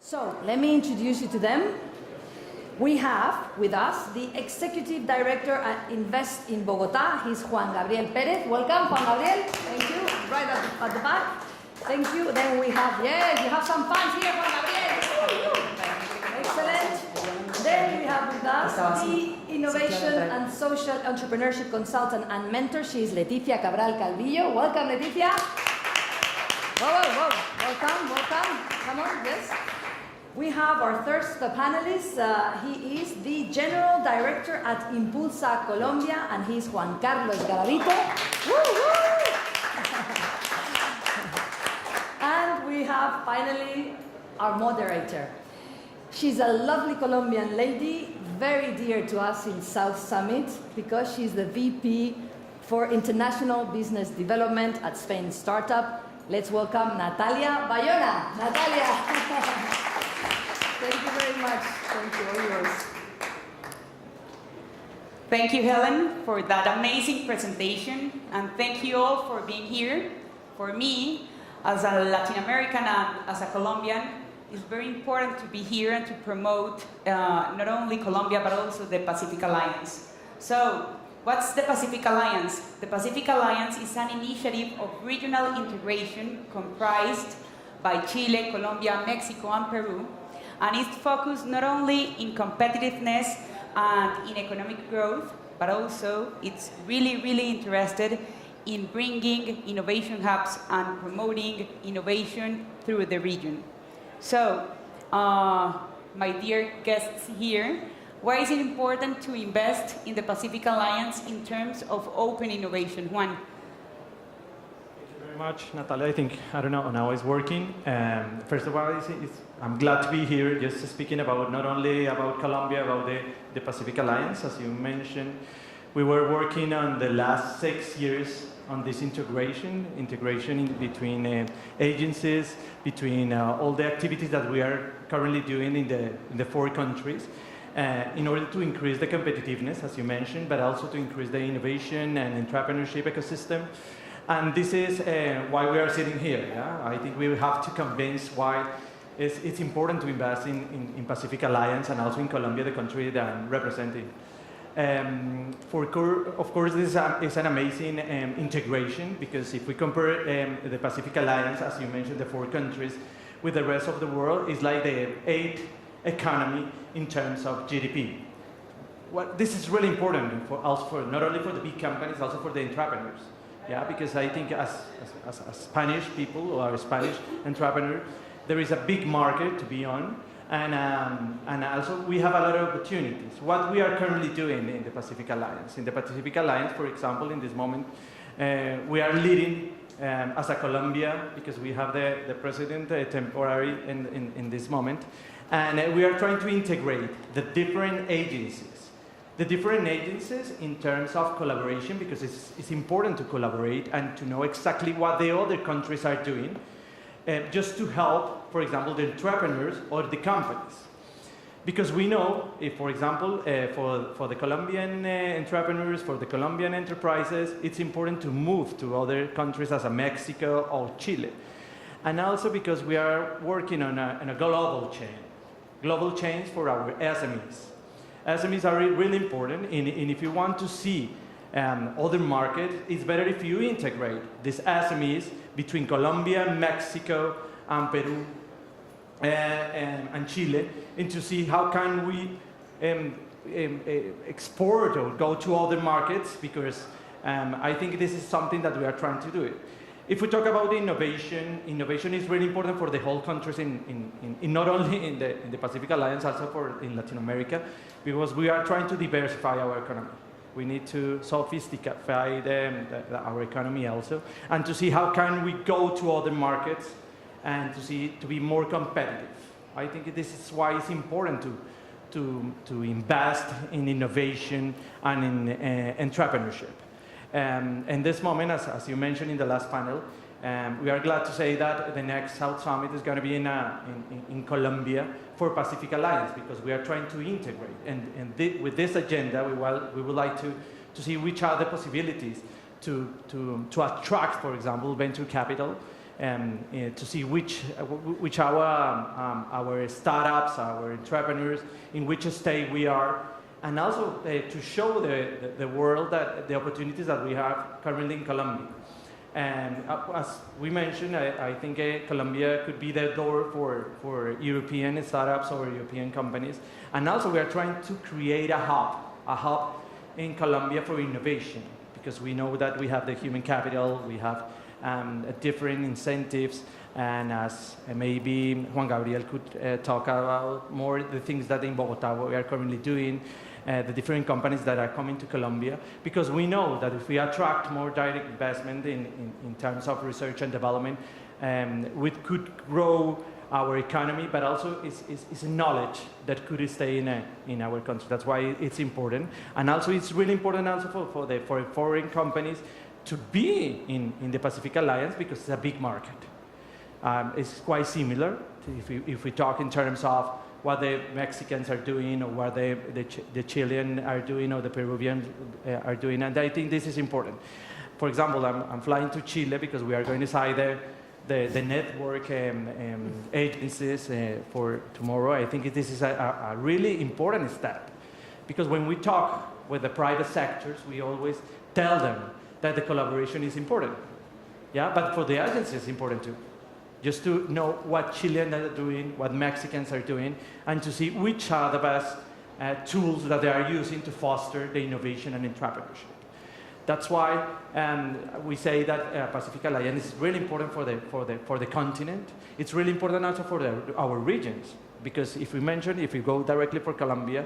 So, let me introduce you to them. We have with us the Executive Director at Invest in Bogotá. He's Juan Gabriel Pérez. Welcome, Juan Gabriel. Thank you. Right at the back. Thank you. Then we have, yes, you have some fans here, Juan Gabriel. Excellent. Then we have with us the Innovation and Social Entrepreneurship Consultant and Mentor. She is Leticia Cabral Calvillo. Welcome, Leticia. Whoa. Welcome. Come on, yes. We have our third panelist. He is the General Director at Impulsa Colombia, and he's Juan Carlos Garavito. And we have finally our moderator. She's a lovely Colombian lady, very dear to us in South Summit, because she's the VP for International Business Development at Spain Startup. Let's welcome Natalia Bayona. Natalia. Thank you very much. Thank you. All yours. Thank you, Helen, for that amazing presentation, and thank you all for being here. For me, as a Latin American and as a Colombian, it's very important to be here and to promote not only Colombia, but also the Pacific Alliance. So, what's the Pacific Alliance? The Pacific Alliance is an initiative of regional integration comprised by Chile, Colombia, Mexico, and Peru, and it's focused not only in competitiveness and in economic growth, but also it's really interested in bringing innovation hubs and promoting innovation through the region. So, my dear guests here, why is it important to invest in the Pacific Alliance in terms of open innovation? Juan. Thank you very much, Natalia. I don't know, now it's working. First of all, I'm glad to be here, just speaking about not only about Colombia, about the Pacific Alliance. As you mentioned, we were working on the last 6 years on this integration between agencies, between all the activities that we are currently doing in the 4 countries, in order to increase the competitiveness, as you mentioned, but also to increase the innovation and entrepreneurship ecosystem. And this is why we are sitting here. Yeah? I think we have to convince why it's important to invest in Pacific Alliance and also in Colombia, the country that I'm representing. Of course, this is an amazing integration, because if we compare the Pacific Alliance, as you mentioned, the 4 countries, with the rest of the world, it's like the 8th economy in terms of GDP. This is really important for us, not only for the big companies, also for the entrepreneurs. Yeah, because I think as Spanish people or Spanish entrepreneurs, there is a big market to be on, and also we have a lot of opportunities. What we are currently doing in the Pacific Alliance. In the Pacific Alliance, for example, in this moment, we are leading as a Colombia, because we have the president temporary in this moment, and we are trying to integrate the different agencies. The different agencies in terms of collaboration, because it's important to collaborate and to know exactly what the other countries are doing, just to help, for example, the entrepreneurs or the companies. Because we know, if, for example, for the Colombian entrepreneurs, for the Colombian enterprises, it's important to move to other countries as Mexico or Chile. And also because we are working on a global chains for our SMEs. SMEs are really important, and if you want to see other markets, it's better if you integrate these SMEs between Colombia, Mexico, and Peru, and Chile, and to see how can we export or go to other markets, because I think this is something that we are trying to do. If we talk about innovation is really important for the whole countries not only in the Pacific Alliance, also in Latin America, because we are trying to diversify our economy. We need to sophisticate our economy also, and to see how can we go to other markets and to be more competitive. I think this is why it's important to invest in innovation and in entrepreneurship. In this moment, as you mentioned in the last panel, we are glad to say that the next South Summit is going to be in Colombia for Pacific Alliance, because we are trying to integrate. And with this agenda, we would like to see which are the possibilities to attract, for example, venture capital to see which our startups, our entrepreneurs, in which state we are, and also to show the world that the opportunities that we have currently in Colombia. And as we mentioned, I think Colombia could be the door for European startups or European companies. And also we are trying to create a hub in Colombia for innovation, because we know that we have the human capital, we have different incentives, and as maybe Juan Gabriel could talk about more the things that in Bogota we are currently doing, the different companies that are coming to Colombia, because we know that if we attract more direct investment in terms of research and development, we could grow our economy, but also it's a knowledge that could stay in our country. That's why it's important. And also it's really important also for foreign companies to be in the Pacific Alliance, because it's a big market. It's quite similar to if we talk in terms of what the Mexicans are doing, or what the Chilean are doing, or the Peruvians are doing, and I think this is important. For example, I'm flying to Chile because we are going to sign the network agencies for tomorrow. I think this is a really important step, because when we talk with the private sectors, we always tell them that the collaboration is important. Yeah, but for the agencies, it's important too. Just to know what Chileans are doing, what Mexicans are doing, and to see which are the best tools that they are using to foster the innovation and entrepreneurship. That's why we say that Pacific Alliance is really important for the continent. It's really important also for our regions, because if we go directly for Colombia,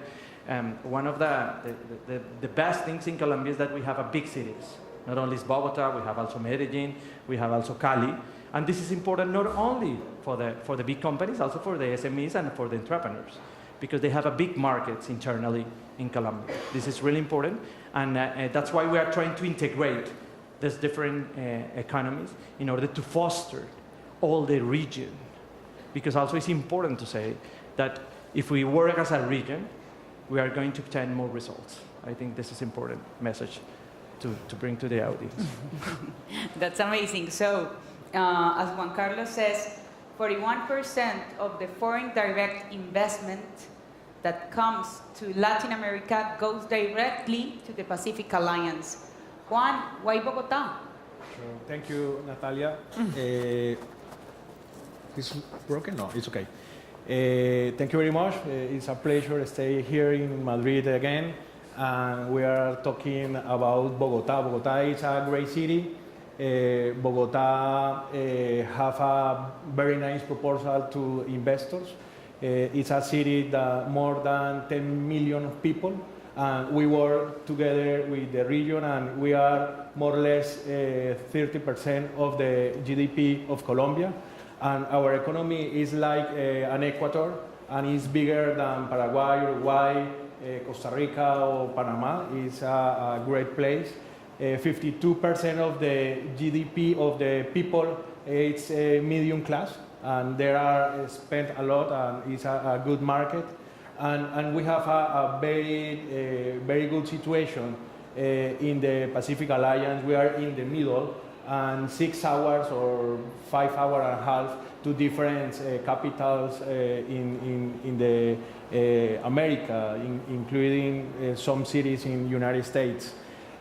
one of the best things in Colombia is that we have a big cities. Not only is Bogota, we have also Medellin, we have also Cali. And this is important not only for the big companies, also for the SMEs and for the entrepreneurs, because they have a big markets internally in Colombia. This is really important, and that's why we are trying to integrate these different economies in order to foster all the region. Because also it's important to say that if we work as a region, we are going to obtain more results. I think this is an important message to bring to the audience. That's amazing. So, as Juan Carlos says, 41% of the foreign direct investment that comes to Latin America goes directly to the Pacific Alliance. Juan, why Bogota? Sure. Thank you, Natalia. Is broken? No, it's okay. Thank you very much. It's a pleasure to stay here in Madrid again. And we are talking about Bogota. Bogota is a great city. Bogota have a very nice proposal to investors. It's a city that more than 10 million people, and we work together with the region, and we are more or less 30% of the GDP of Colombia, and our economy is like an Ecuador, and it's bigger than Paraguay, Uruguay, Costa Rica or Panama. It's a great place. 52% of the GDP of the people, it's medium class, and they are spent a lot, and it's a good market. And we have a very good situation in the Pacific Alliance. We are in the middle, and 6 hours or 5 hours and a half to different capitals in the America, including some cities in United States.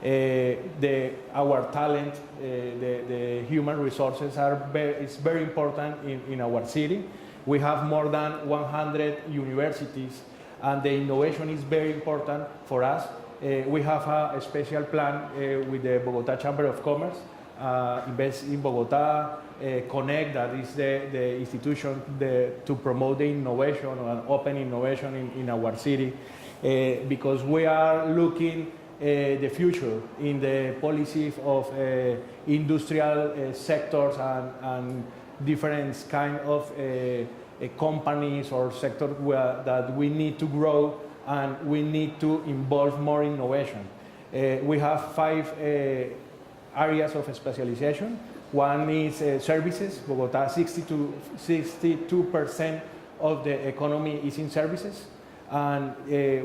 Our talent, the human resources is very important in our city. We have more than 100 universities, and the innovation is very important for us. We have a special plan with the Bogota Chamber of Commerce, Invest in Bogota, Connect, that is the institution to promote the innovation and open innovation in our city, because we are looking the future in the policies of industrial sectors and different kind of companies or sectors that we need to grow, and we need to involve more innovation. We have 5 areas of specialization. One is services. Bogota, 62% of the economy is in services. And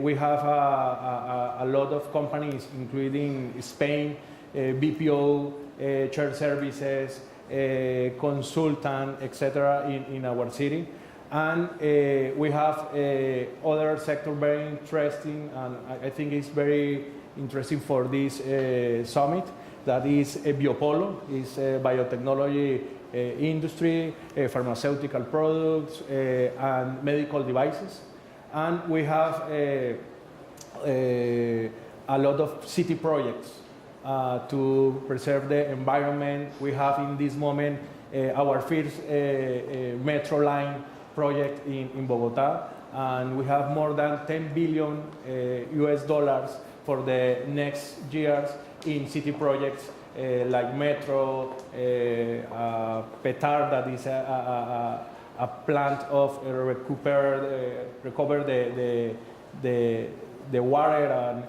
we have a lot of companies, including Spain, BPO, church services, consultant, etc. in our city. And we have other sector very interesting, and I think it's very interesting for this summit. That is Biopolo, is biotechnology industry, pharmaceutical products, and medical devices. And we have a lot of city projects to preserve the environment. We have in this moment our first metro line project in Bogota, and we have more than 10 billion US dollars for the next years in city projects like metro, Petard, that is a plant of recover the water, and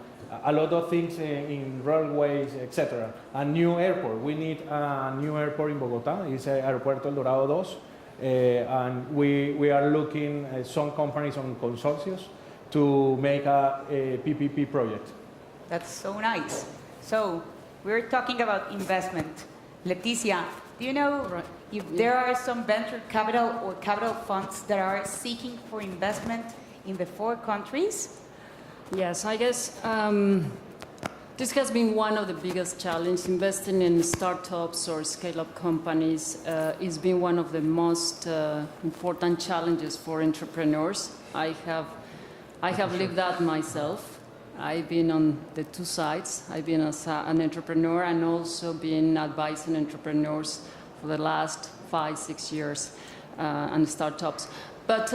a lot of things in railways, etc. A new airport. We need a new airport in Bogota. It's Aeropuerto El Dorado 2. And we are looking at some companies on consortiums to make a PPP project. That's so nice. So we're talking about investment. Leticia, do you know if there are some venture capital or capital funds that are seeking for investment in the 4 countries? Yes, I guess this has been one of the biggest challenges. Investing in startups or scale-up companies has been one of the most important challenges for entrepreneurs. I have lived that myself. I've been on the 2 sides. I've been as an entrepreneur and also been advising entrepreneurs for the last 5-6 years and startups. But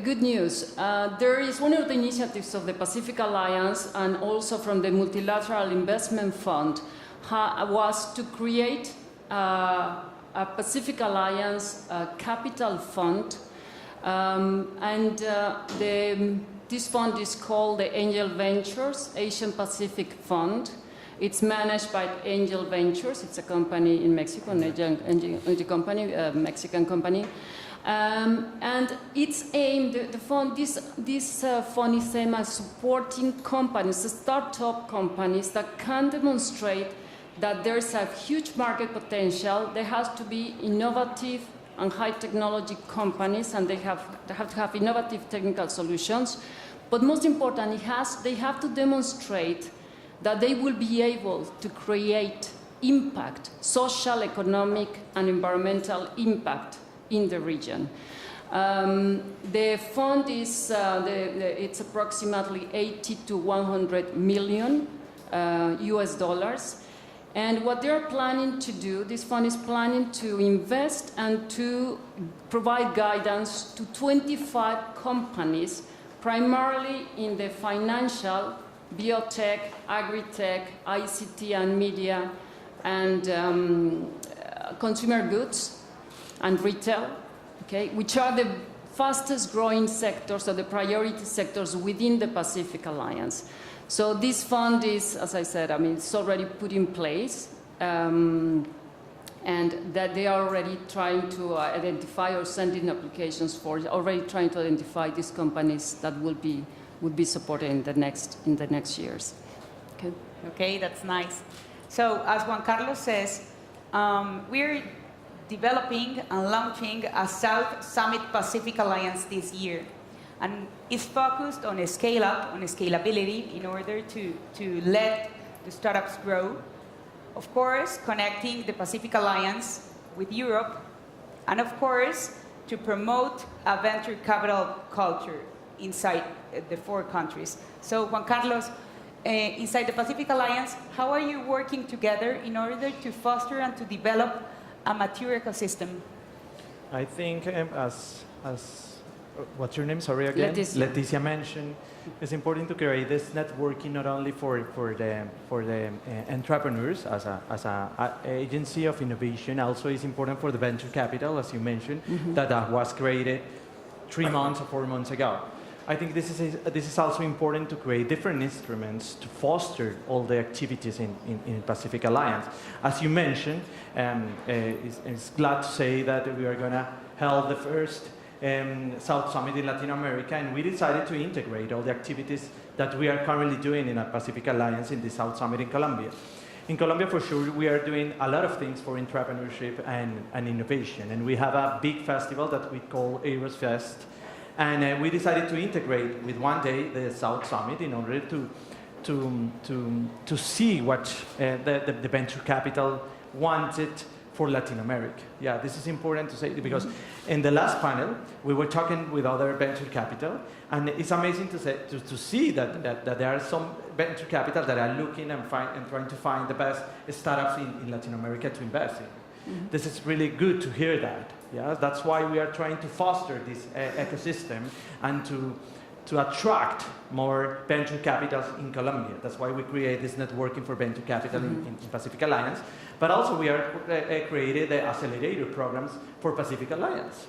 good news, there is one of the initiatives of the Pacific Alliance and also from the Multilateral Investment Fund was to create a Pacific Alliance capital fund. This fund is called the Angel Ventures Asian Pacific Fund. It's managed by Angel Ventures. It's a company in Mexico, an angel company, a Mexican company. And its aim, this fund is aimed at supporting companies, startup companies that can demonstrate that there's a huge market potential. There has to be innovative and high technology companies, and they have to have innovative technical solutions. But most importantly, they have to demonstrate that they will be able to create impact, social, economic, and environmental impact in the region. The fund is it's approximately 80 to 100 million US dollars. And what they're planning to do, this fund is planning to invest and to provide guidance to 25 companies, primarily in the financial, biotech, agri-tech, ICT and media, and consumer goods and retail, okay, which are the fastest growing sectors or the priority sectors within the Pacific Alliance. So this fund is, as I said, it's already put in place, and that they are already trying to identify or send in applications for, already trying to identify these companies that would be supported in the next years. Okay. Okay, that's nice. So as Juan Carlos says, we're developing and launching a South Summit Pacific Alliance this year. And it's focused on a scale-up, on a scalability in order to let the startups grow. Of course, connecting the Pacific Alliance with Europe, and of course, to promote a venture capital culture inside the 4 countries. So Juan Carlos, inside the Pacific Alliance, how are you working together in order to foster and to develop a mature ecosystem? I think as what's your name? Sorry again. Leticia mentioned, it's important to create this networking not only for the entrepreneurs as a agency of innovation. Also, it's important for the venture capital, as you mentioned, that was created 3 months or 4 months ago. I think this is also important to create different instruments to foster all the activities in Pacific Alliance. As you mentioned, it's glad to say that we are going to hold the first South Summit in Latin America, and we decided to integrate all the activities that we are currently doing in a Pacific Alliance in the South Summit in Colombia. in Colombia, for sure, we are doing a lot of things for entrepreneurship and innovation. And we have a big festival that we call Eros Fest. And we decided to integrate with one day the South Summit in order to see what the venture capital wanted for Latin America. Yeah, this is important to say because in the last panel, we were talking with other venture capital, and it's amazing to see that there are some venture capital that are looking and trying to find the best startups in Latin America to invest in. This is really good to hear that. Yeah, that's why we are trying to foster this ecosystem and to attract more venture capitals in Colombia. That's why we create this networking for venture capital in Pacific Alliance. But also we are created the accelerator programs for Pacific Alliance.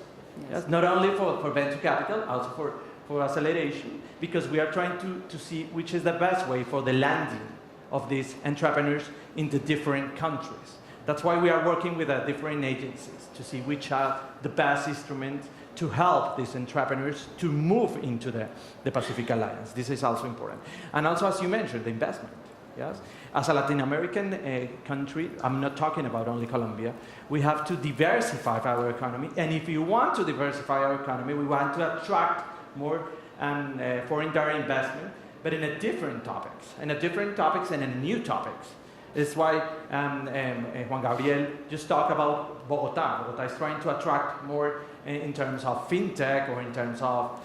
Yes, not only for venture capital, also for acceleration, because we are trying to see which is the best way for the landing of these entrepreneurs in the different countries. That's why we are working with different agencies to see which are the best instruments to help these entrepreneurs to move into the Pacific Alliance. This is also important. And also, as you mentioned, the investment. Yes? As a Latin American country, I'm not talking about only Colombia, we have to diversify our economy. And if you want to diversify our economy, we want to attract more foreign direct investment, but in a different topics, and in new topics. It's why Juan Gabriel just talked about Bogotá. Bogotá is trying to attract more in terms of fintech or in terms of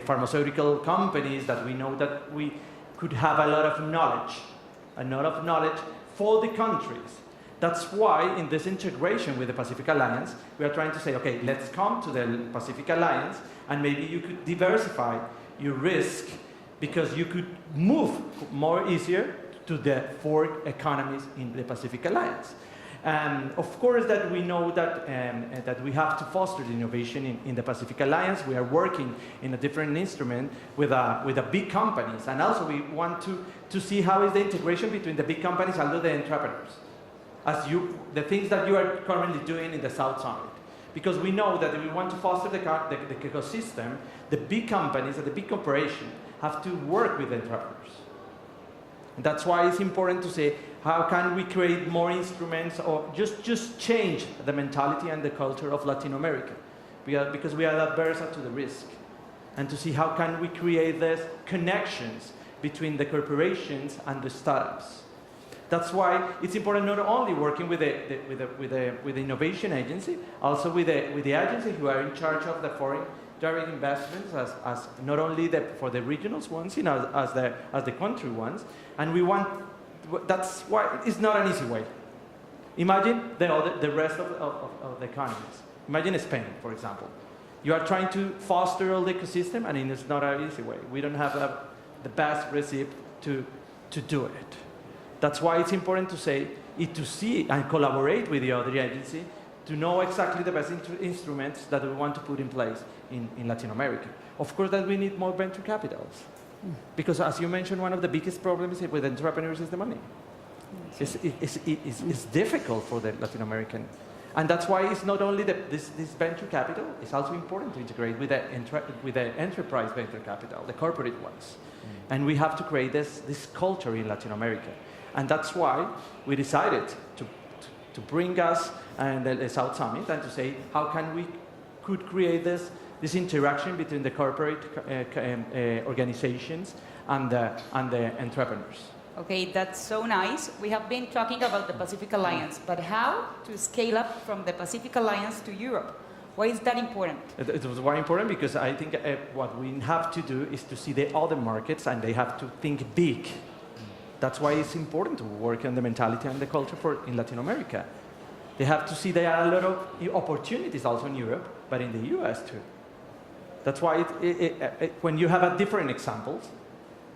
pharmaceutical companies that we know that we could have a lot of knowledge for the countries. That's why in this integration with the Pacific Alliance, we are trying to say, okay, let's come to the Pacific Alliance and maybe you could diversify your risk because you could move more easier to the 4 economies in the Pacific Alliance. Of course, that we know that we have to foster the innovation in the Pacific Alliance. We are working in a different instrument with the big companies, and also we want to see how is the integration between the big companies and the entrepreneurs. The things that you are currently doing in the South Summit, because we know that if we want to foster the ecosystem, the big companies and the big corporations have to work with entrepreneurs. And that's why it's important to say, how can we create more instruments or just change the mentality and the culture of Latin America? Because we are adverse to the risk. And to see how can we create these connections between the corporations and the startups. That's why it's important not only working with the innovation agency, also with the agency who are in charge of the foreign direct investments, as not only for the regional ones, as the country ones, and we want. That's why it's not an easy way. Imagine the rest of the economies. Imagine Spain, for example. You are trying to foster all the ecosystem, and it's not an easy way. We don't have the best recipe to do it. That's why it's important to see and collaborate with the other agency to know exactly the best instruments that we want to put in place in Latin America. Of course, that we need more venture capitals. Because as you mentioned, one of the biggest problems with entrepreneurs is the money. It's difficult for the Latin American. And that's why it's not only this venture capital, it's also important to integrate with the enterprise venture capital, the corporate ones. And we have to create this culture in Latin America. And that's why we decided to bring us and the South Summit and to say how can we could create this interaction between the corporate organizations and the entrepreneurs. Okay, that's so nice. We have been talking about the Pacific Alliance, but how to scale up from the Pacific Alliance to Europe? Why is that important? It was very important because I think what we have to do is to see the other markets and they have to think big. That's why it's important to work on the mentality and the culture in Latin America. They have to see there are a lot of opportunities also in Europe, but in the US too. That's why when you have different examples,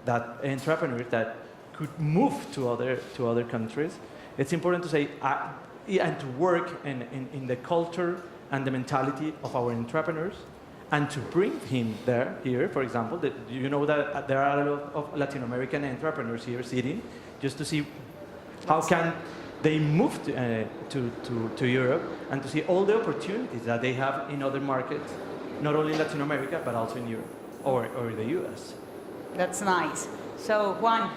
that entrepreneurs that could move to other countries, it's important to say and to work in the culture and the mentality of our entrepreneurs, and to bring him here, for example, you know that there are a lot of Latin American entrepreneurs here sitting, just to see how can they move to Europe and to see all the opportunities that they have in other markets, not only in Latin America, but also in Europe or the US. That's nice. So, Juan,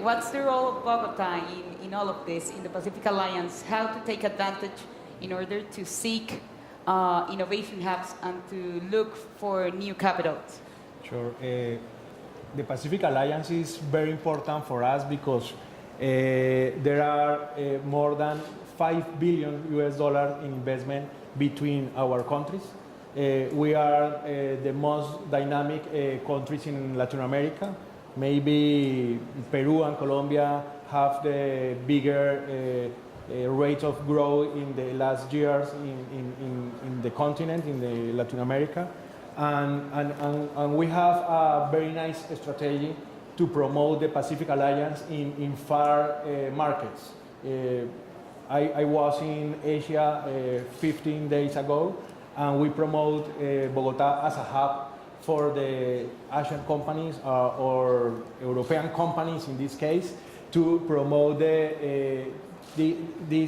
what's the role of Bogota in all of this, in the Pacific Alliance? How to take advantage in order to seek innovation hubs and to look for new capitals? Sure. The Pacific Alliance is very important for us because there are more than $5 billion in investment between our countries. We are the most dynamic countries in Latin America. Maybe Peru and Colombia have the bigger rate of growth in the last years in the continent, in the Latin America. And we have a very nice strategy to promote the Pacific Alliance in far markets. I was in Asia 15 days ago, and we promote Bogota as a hub for the Asian companies or European companies in this case to promote the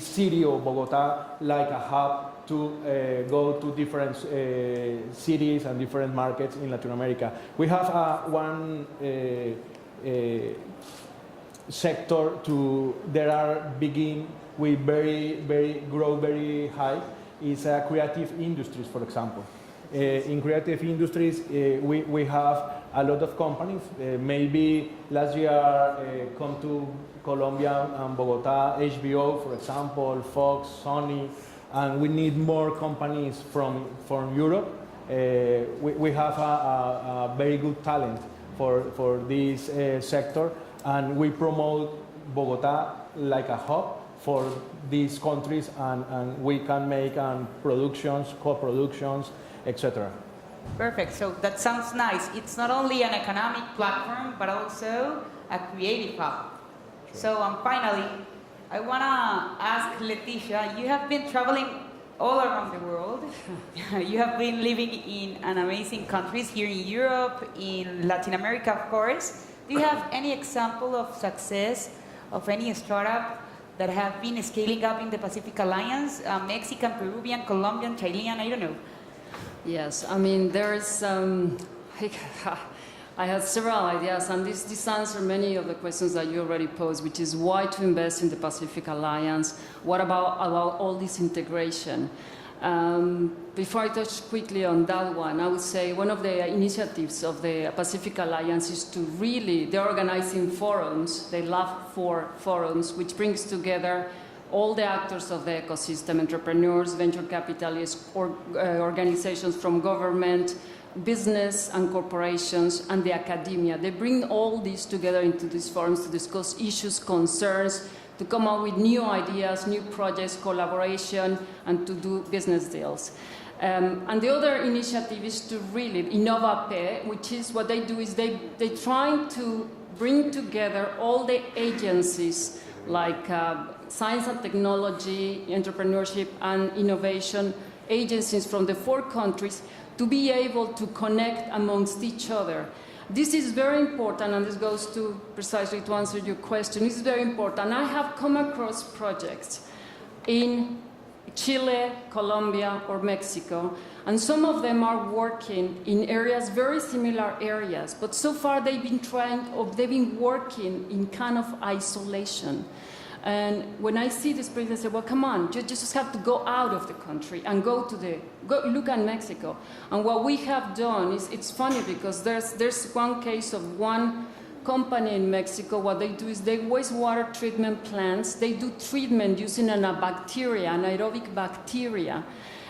city of Bogota like a hub to go to different cities and different markets in Latin America. We have one sector that are begin with grow very high is creative industries, for example. In creative industries, we have a lot of companies. Maybe last year come to Colombia and Bogota, HBO, for example, Fox, Sony, and we need more companies from Europe. We have a very good talent for this sector, and we promote Bogota like a hub for these countries, and we can make productions, co-productions, etc. Perfect. So that sounds nice. It's not only an economic platform, but also a creative hub. Sure. So finally, I want to ask Leticia, you have been traveling all around the world. You have been living in an amazing countries here in Europe, in Latin America, of course. Do you have any example of success of any startup that have been scaling up in the Pacific Alliance? Mexican, Peruvian, Colombian, Chilean, I don't know. Yes, I mean, there's, I have several ideas, and this answers many of the questions that you already posed, which is why to invest in the Pacific Alliance? What about all this integration? Before I touch quickly on that one, I would say one of the initiatives of the Pacific Alliance is to really, they're organizing forums, they love for forums, which brings together all the actors of the ecosystem, entrepreneurs, venture capitalists, organizations from government, business and corporations, and the academia. They bring all these together into these forums to discuss issues, concerns, to come up with new ideas, new projects, collaboration, and to do business deals. And the other initiative is to really, Innovape, which is what they do is they try to bring together all the agencies like science and technology, entrepreneurship, and innovation agencies from the 4 countries to be able to connect amongst each other. This is very important, and this goes to precisely to answer your question. This is very important. I have come across projects in Chile, Colombia, or Mexico, and some of them are working in areas, very similar areas, but so far they've been working in kind of isolation. And when I see this place, I say, well, come on, you just have to go out of the country and go look at Mexico. And what we have done is, it's funny because there's one case of one company in Mexico. What they do is they wastewater treatment plants. They do treatment using a bacteria, anaerobic bacteria.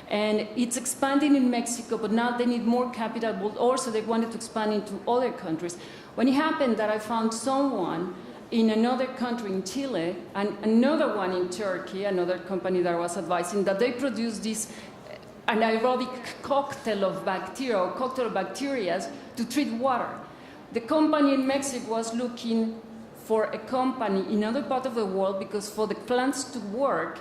And it's expanding in Mexico, but now they need more capital, but also they wanted to expand into other countries. When it happened that I found someone in another country in Chile, and another one in Turkey, another company that I was advising, that they produce this anaerobic cocktail of bacteria, or cocktail of bacteria to treat water. The company in Mexico was looking for a company in another part of the world because for the plants to work,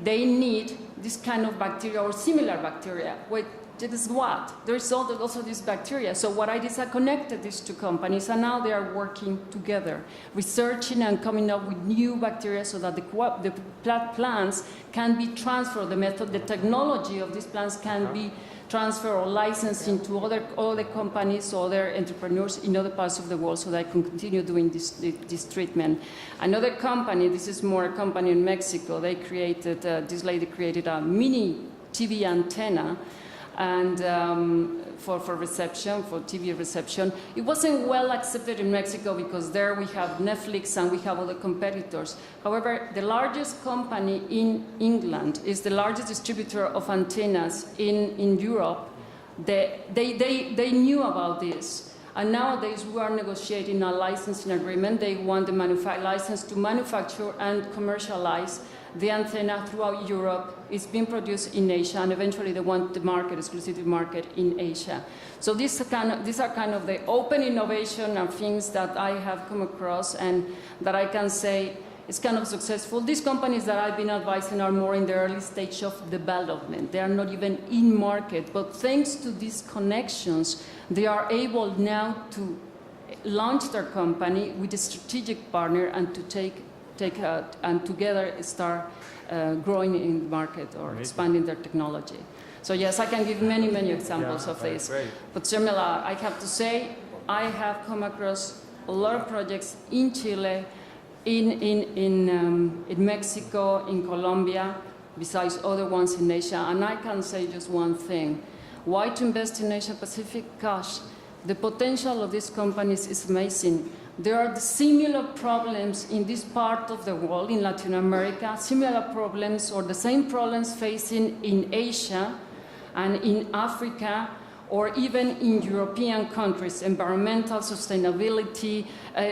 they need this kind of bacteria or similar bacteria. Wait, guess what? There's also this bacteria. So what I did is I connected these two companies, and now they are working together, researching and coming up with new bacteria so that the plants can be transferred, the technology of these plants can be transferred or licensed into other companies or other entrepreneurs in other parts of the world so that I can continue doing this treatment. Another company, this is more a company in Mexico, they created, this lady created a mini TV antenna and for reception, for TV reception. It wasn't well accepted in Mexico because there we have Netflix and we have other competitors. However, the largest company in England is the largest distributor of antennas in Europe. They knew about this. And nowadays we are negotiating a licensing agreement. They want the license to manufacture and commercialize the antenna throughout Europe. Is being produced in Asia, and eventually they want the market, exclusive market in Asia. So these are kind of the open innovation and things that I have come across and that I can say is kind of successful. These companies that I've been advising are more in the early stage of development. They are not even in market, but thanks to these connections, they are able now to launch their company with a strategic partner and to take and together start growing in the market or expanding their technology. So yes, I can give many examples of this. Great. But Shamila, I have to say, I have come across a lot of projects in Chile, in Mexico, in Colombia, besides other ones in Asia. And I can say just one thing. Why to invest in Asia Pacific? Gosh, the potential of these companies is amazing. There are similar problems in this part of the world, in Latin America, similar problems or the same problems facing in Asia and in Africa or even in European countries, environmental, sustainability,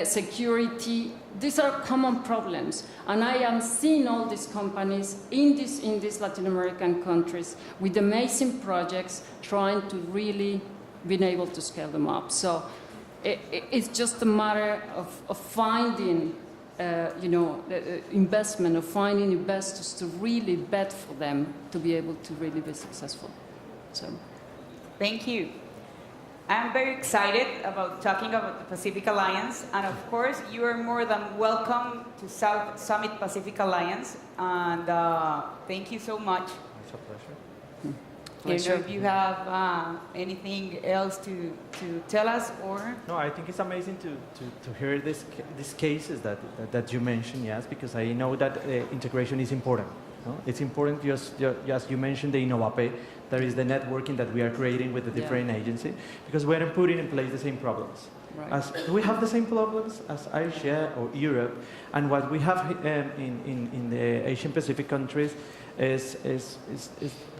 security. These are common problems. And I am seeing all these companies in these Latin American countries with amazing projects trying to really be able to scale them up. So it's just a matter of finding, investment, of finding investors to really bet for them to be able to really be successful. So, thank you. I'm very excited about talking about the Pacific Alliance, and of course, you are more than welcome to South Summit Pacific Alliance, and thank you so much. It's a pleasure. I don't know if you have anything else to tell us, or? No, I think it's amazing to hear these cases that you mentioned, yes, because I know that integration is important. No? It's important, just you mentioned the Innovape, there is the networking that we are creating with the different agencies, because we are putting in place the same problems. Right. As we have the same problems as Asia or Europe, and what we have in the Asian Pacific countries is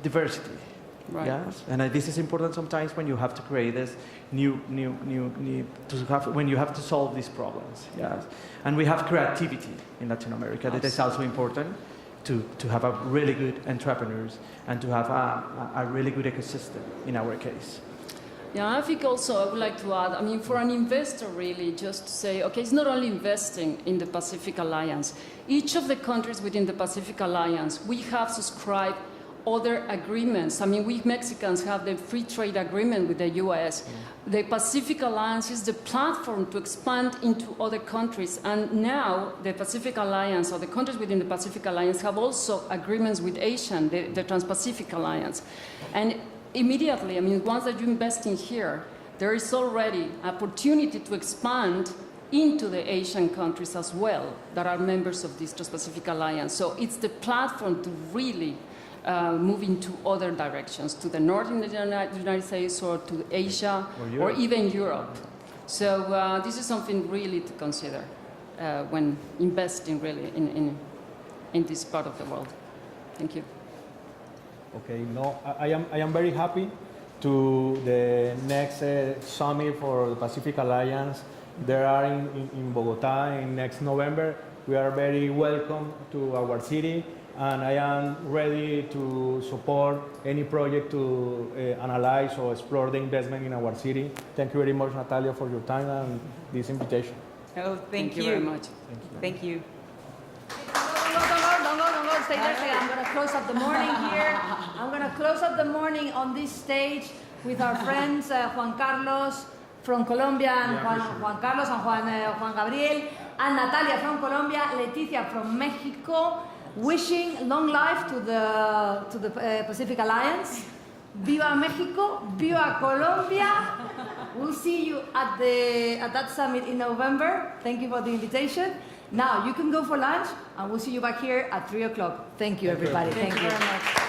diversity. Right. Yes, and this is important sometimes when you have to create this when you have to solve these problems. Yes, and we have creativity in Latin America. That is also important to have a really good entrepreneurs and to have a really good ecosystem in our case. Yeah, I think also I would like to add, I mean, for an investor really, just to say, okay, it's not only investing in the Pacific Alliance. Each of the countries within the Pacific Alliance, we have subscribed other agreements. I mean, we Mexicans have the free trade agreement with the US. The Pacific Alliance is the platform to expand into other countries. And now the Pacific Alliance, or the countries within the Pacific Alliance, have also agreements with Asia, the Trans-Pacific Alliance. And immediately, I mean, once that you invest in here, there is already opportunity to expand into the Asian countries as well that are members of this Trans-Pacific Alliance. So it's the platform to really move into other directions, to the north in the United States or to Asia or even Europe. So this is something really to consider when investing really in this part of the world. Thank you. Okay, no, I am very happy to the next summit for the Pacific Alliance. There are in Bogota in next November. We are very welcome to our city, and I am ready to support any project to analyze or explore the investment in our city. Thank you very much, Natalia, for your time and this invitation. Oh, thank you very much. Thank you. Don't go. Stay there. I'm going to close up the morning here. I'm going to close up the morning on this stage with our friends Juan Carlos from Colombia, and Juan Carlos and Juan Gabriel, and Natalia from Colombia, Leticia from Mexico, wishing long life to the Pacific Alliance. Viva Mexico, viva Colombia. We'll see you at that summit in November. Thank you for the invitation. Now you can go for lunch, and we'll see you back here at 3 o'clock. Thank you, everybody. Thank you very much.